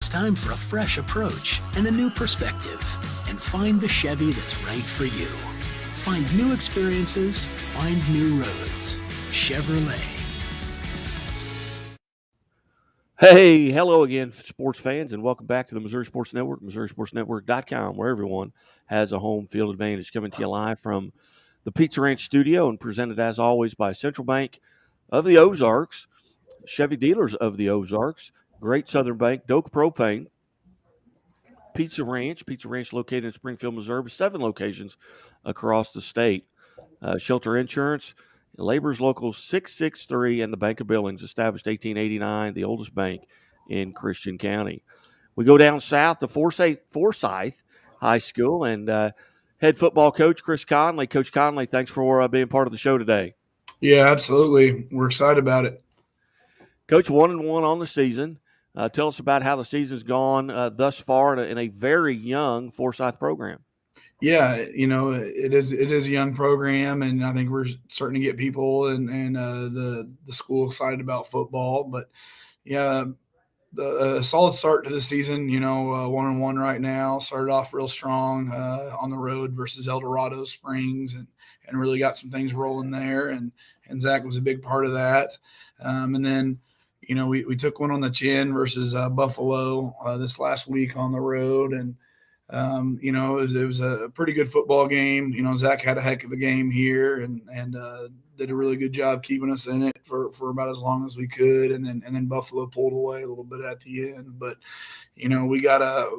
It's time for a fresh approach and a new perspective, and find the Chevy that's right for you. Find new experiences, find new roads. Chevrolet. Hey, hello again, sports fans, and welcome back to the Missouri Sports Network, MissouriSportsNetwork.com, where everyone has a home field advantage. Coming to you live from the Pizza Ranch studio and presented, as always, by Central Bank of the Ozarks, Chevy Dealers of the Ozarks, Great Southern Bank, Doak Propane, Pizza Ranch located in Springfield, Missouri, with 7 locations across the state. Shelter Insurance, Labor's Local 663, and the Bank of Billings, established 1889, the oldest bank in Christian County. We go down south to Forsyth High School and head football coach Chris Conley. Coach Conley, thanks for being part of the show today. Yeah, absolutely. We're excited about it. Coach, 1-1 on the season. Tell us about how the season's gone thus far in a very young Forsyth program. Yeah, it is a young program, and I think we're starting to get people and the school excited about football. But yeah, a solid start to the season. 1-1 right now. Started off real strong on the road versus El Dorado Springs, and really got some things rolling there. And Zach was a big part of that. And then we took one on the chin versus Buffalo this last week on the road, and it was a pretty good football game. Zach had a heck of a game here, and did a really good job keeping us in it for about as long as we could, and then Buffalo pulled away a little bit at the end. But we got a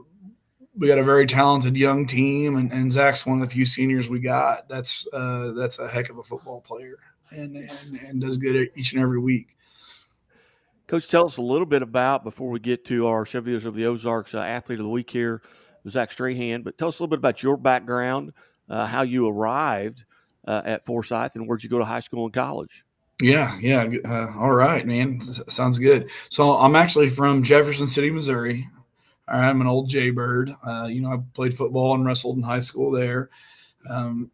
very talented young team, and Zach's one of the few seniors we got. That's a heck of a football player, and does good each and every week. Coach, tell us a little bit about, before we get to our Chevy Dealers of the Ozarks Athlete of the Week here, Zach Strahan, but tell us a little bit about your background, how you arrived at Forsyth, and where'd you go to high school and college? Yeah, yeah. All right, man. Sounds good. So I'm actually from Jefferson City, Missouri. I'm an old Jaybird. I played football and wrestled in high school there. Um,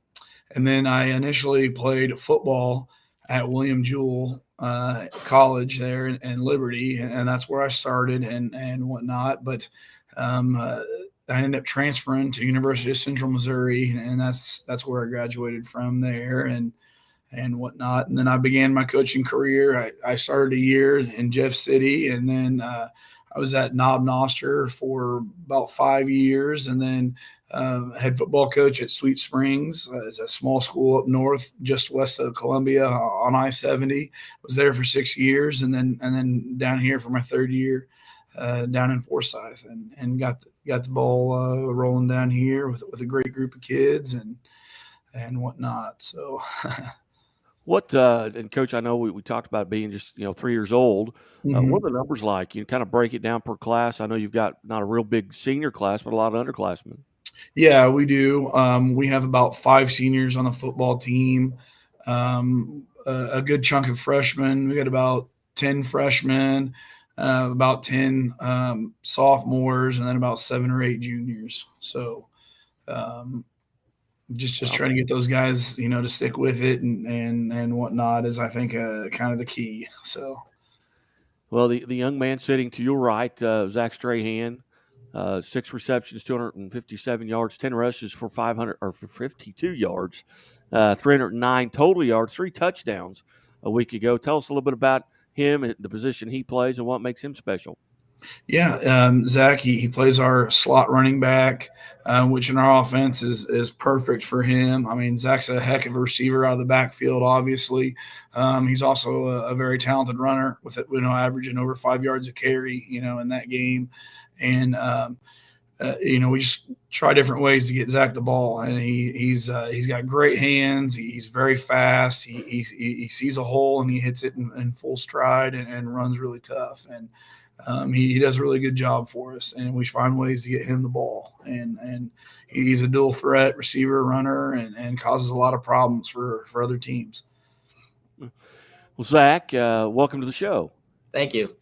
and then I initially played football at William Jewell College there in Liberty, and that's where I started and whatnot. But I ended up transferring to University of Central Missouri, and that's where I graduated from there, and whatnot. And then I began my coaching career. I started a year in Jeff City, and then I was at Knob Noster for about 5 years, and then head football coach at Sweet Springs. It's a small school up north, just west of Columbia on I-70. Was there for 6 years, and then down here for my third year down in Forsyth, and got the ball rolling down here with a great group of kids and whatnot. So. What and Coach, I know we talked about being just 3 years old. What are the numbers like? You kind of break it down per class. I know you've got not a real big senior class, but a lot of underclassmen. Yeah, we do. We have about 5 seniors on the football team, a good chunk of freshmen. We got about 10 freshmen, about 10 sophomores, and then about 7 or 8 juniors. So um, just Wow. trying to get those guys, to stick with it and whatnot is, I think, kind of the key. So. Well, the young man sitting to your right, Zach Strahan, 6 receptions, 257 yards, 10 rushes for 500 or for 52 yards, 309 total yards, 3 touchdowns a week ago. Tell us a little bit about him, and the position he plays, and what makes him special. Yeah, Zach, he plays our slot running back, which in our offense is perfect for him. I mean, Zach's a heck of a receiver out of the backfield, obviously. He's also a very talented runner with it, averaging over 5 yards a carry, in that game. And we just try different ways to get Zach the ball, and he's got great hands. He's very fast. He sees a hole and he hits it in full stride and runs really tough. And he does a really good job for us, and we find ways to get him the ball. And he's a dual threat receiver, runner, and causes a lot of problems for other teams. Well, Zach, welcome to the show. Thank you.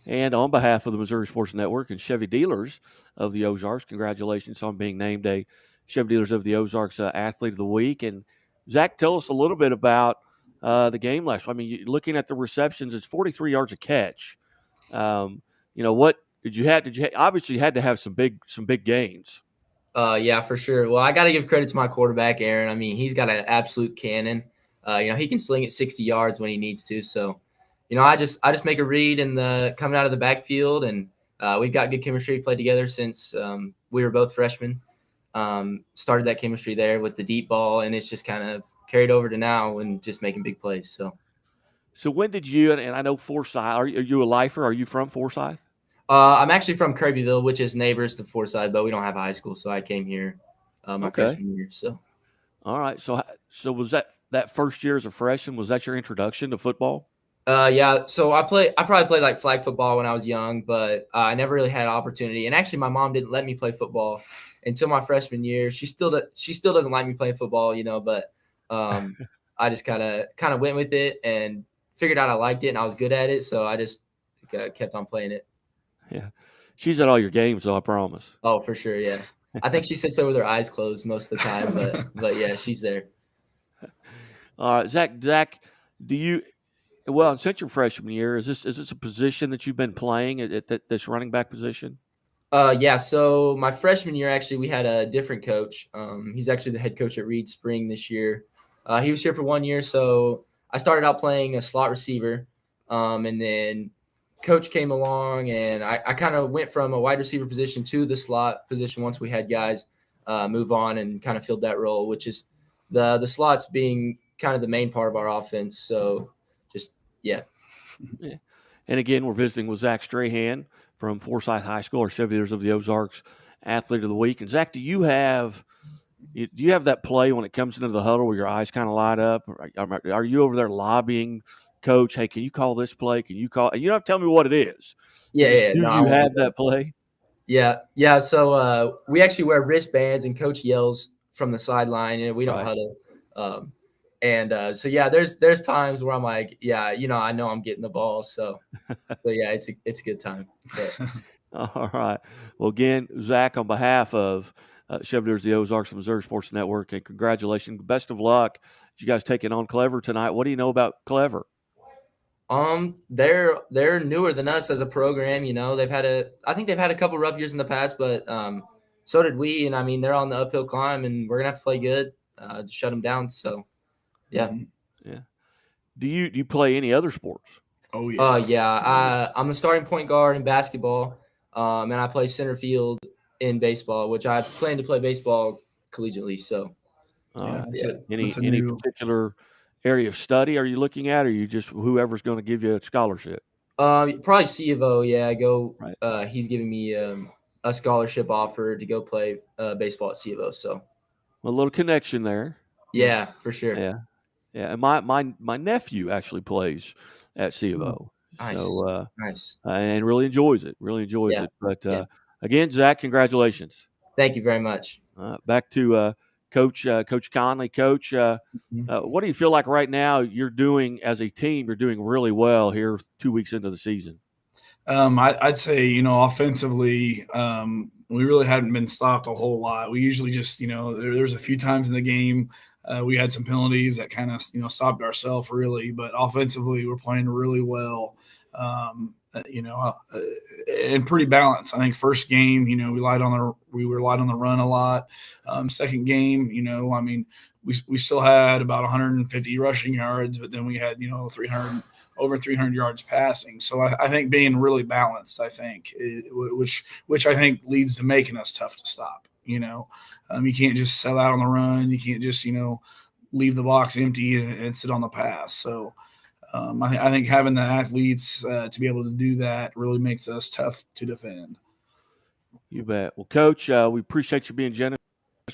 And on behalf of the Missouri Sports Network and Chevy Dealers of the Ozarks, congratulations on being named a Chevy Dealers of the Ozarks Athlete of the Week. And Zach, tell us a little bit about the game last. I mean, looking at the receptions, it's 43 yards a catch. What Obviously you had to have some big gains. Yeah, for sure. Well, I got to give credit to my quarterback, Aaron. I mean, he's got an absolute cannon. He can sling it 60 yards when he needs to. So, I just make a read in the coming out of the backfield, and we've got good chemistry. We've played together since we were both freshmen. Started that chemistry there with the deep ball, and it's just kind of carried over to now and just making big plays. So when did you, and I know Forsyth, are you a lifer? Are you from Forsyth? I'm actually from Kirbyville, which is neighbors to Forsyth, but we don't have a high school, so I came here my freshman year. So, all right. So was that first year as a freshman? Was that your introduction to football? Yeah. So I probably played like flag football when I was young, but I never really had an opportunity. And actually, my mom didn't let me play football until my freshman year. She still doesn't like me playing football, but I just kind of went with it and figured out I liked it and I was good at it, so I just kept on playing it. Yeah, she's at all your games, though. I promise. Oh, for sure. Yeah, I think she sits there with her eyes closed most of the time, but yeah, she's there. All right, Zach, do you? Well, since your freshman year, is this a position that you've been playing at this running back position? Yeah. So my freshman year, actually, we had a different coach. He's actually the head coach at Reed Spring this year. He was here for 1 year, so I started out playing a slot receiver, and then coach came along, and I kind of went from a wide receiver position to the slot position once we had guys move on and kind of filled that role, which is the slots being kind of the main part of our offense. So just yeah. And again, we're visiting with Zach Strahan from Forsyth High School, our Chevy of the Ozarks Athlete of the Week. And Zach, do you have that play when it comes into the huddle where your eyes kind of light up? Are you over there lobbying coach? Hey, can you call this play? Can you call? And you don't have to tell me what it is. Yeah. Do you have that play? Yeah. So we actually wear wristbands, and coach yells from the sideline, and we don't huddle. So yeah, there's times where I'm like, yeah, I know I'm getting the ball. So yeah, it's a good time. All right. Well, again, Zach, on behalf of Chevy of the Ozarks and Missouri Sports Network, and congratulations, best of luck. You guys taking on Clever tonight. What do you know about Clever? They're newer than us as a program. I think they've had a couple rough years in the past, but so did we. And I mean, they're on the uphill climb, and we're gonna have to play good to shut them down. So, yeah. Yeah. Do you play any other sports? Oh yeah. Yeah. I'm the starting point guard in basketball, and I play center field in baseball, which I plan to play baseball collegietly. So, any particular area of study are you looking at, or are you just whoever's going to give you a scholarship? Probably C of O. Yeah, I go. Right. He's giving me a scholarship offer to go play baseball at C of O. So, a little connection there. Yeah, for sure. Yeah. And my nephew actually plays at C of O. Nice. So nice. And really enjoys it. But again, Zach, congratulations. Thank you very much. Back to Coach Conley. Coach, what do you feel like right now you're doing as a team? You're doing really well here 2 weeks into the season. I'd say, offensively, we really hadn't been stopped a whole lot. We usually just, there's a few times in the game we had some penalties that kind of, stopped ourselves really. But offensively, we're playing really well, and pretty balanced. I think first game, we relied on the run a lot. Second game, we still had about 150 rushing yards, but then we had, over 300 yards passing. So I think being really balanced, which I think leads to making us tough to stop. You can't just sell out on the run. You can't just, leave the box empty and sit on the pass. So I think having the athletes to be able to do that really makes us tough to defend. You bet. Well, Coach, we appreciate you being generous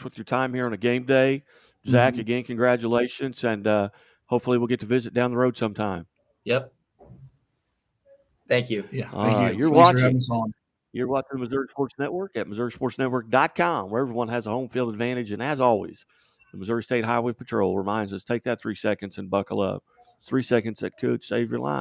with your time here on a game day. Zach, again, congratulations, and hopefully we'll get to visit down the road sometime. Yep. Thank you. Yeah. Thank you. You're watching the Missouri Sports Network at MissouriSportsNetwork.com, where everyone has a home field advantage. And as always, the Missouri State Highway Patrol reminds us, take that 3 seconds and buckle up. 3 seconds that could save your life.